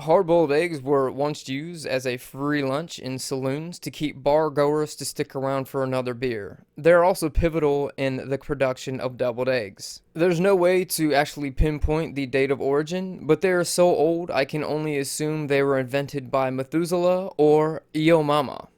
Hard-boiled eggs were once used as a free lunch in saloons to keep bar goers to stick around for another beer. They're also pivotal in the production of deviled eggs. There's no way to actually pinpoint the date of origin, but they are so old I can only assume they were invented by Methuselah or Yo Mama.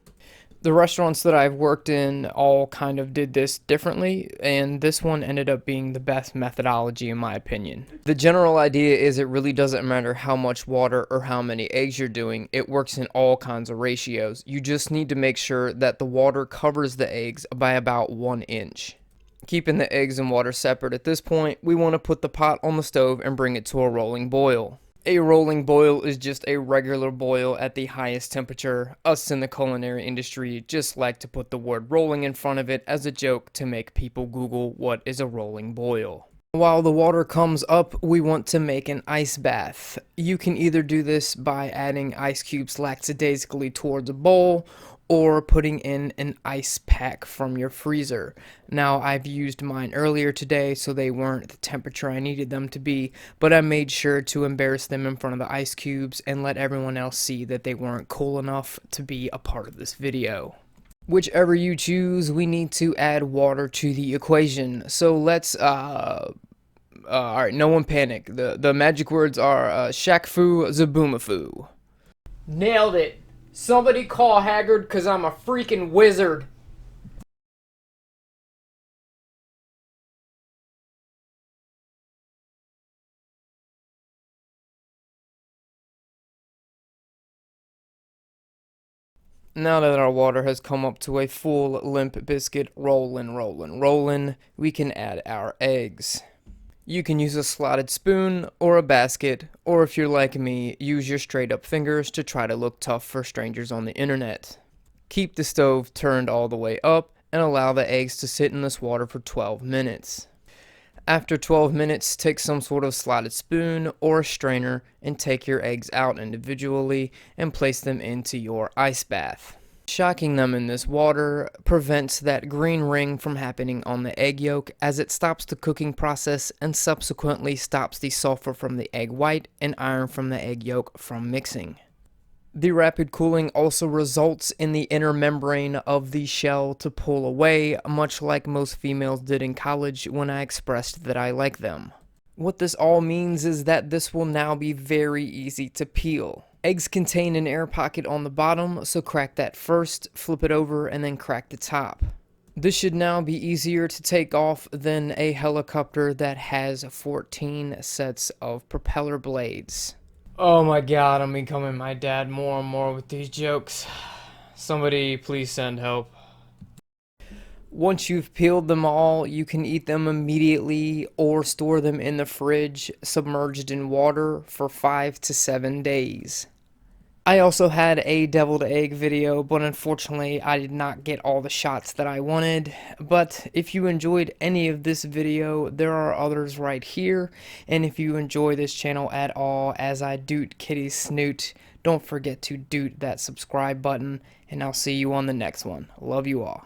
The restaurants that I've worked in all kind of did this differently, and this one ended up being the best methodology in my opinion. The general idea is it really doesn't matter how much water or how many eggs you're doing, it works in all kinds of ratios. You just need to make sure that the water covers the eggs by about 1 inch. Keeping the eggs and water separate at this point, we want to put the pot on the stove and bring it to a rolling boil. A rolling boil is just a regular boil at the highest temperature. Us in the culinary industry just like to put the word rolling in front of it as a joke to make people Google what is a rolling boil. While the water comes up, we want to make an ice bath. You can either do this by adding ice cubes lackadaisically towards a bowl, or putting in an ice pack from your freezer. Now, I've used mine earlier today, so they weren't the temperature I needed them to be, but I made sure to embarrass them in front of the ice cubes and let everyone else see that they weren't cool enough to be a part of this video. Whichever you choose, we need to add water to the equation. So let's, alright, no one panic. The magic words are, Shaq-fu, Zaboomafu. Nailed it! Somebody call Haggard, cause I'm a freaking wizard. Now that our water has come up to a full limp biscuit rollin', we can add our eggs. You can use a slotted spoon or a basket, or if you're like me, use your straight up fingers to try to look tough for strangers on the internet. Keep the stove turned all the way up and allow the eggs to sit in this water for 12 minutes. After 12 minutes, take some sort of slotted spoon or a strainer and take your eggs out individually and place them into your ice bath. Shocking them in this water prevents that green ring from happening on the egg yolk, as it stops the cooking process and subsequently stops the sulfur from the egg white and iron from the egg yolk from mixing. The rapid cooling also results in the inner membrane of the shell to pull away, much like most females did in college when I expressed that I like them. What this all means is that this will now be very easy to peel. Eggs contain an air pocket on the bottom, so crack that first, flip it over, and then crack the top. This should now be easier to take off than a helicopter that has 14 sets of propeller blades. Oh my god, I'm becoming my dad more and more with these jokes. Somebody please send help. Once you've peeled them all, you can eat them immediately or store them in the fridge submerged in water for 5 to 7 days. I also had a deviled egg video, but unfortunately I did not get all the shots that I wanted. But if you enjoyed any of this video, there are others right here. And if you enjoy this channel at all as I doot Kitty's snoot, don't forget to doot that subscribe button, and I'll see you on the next one. Love you all.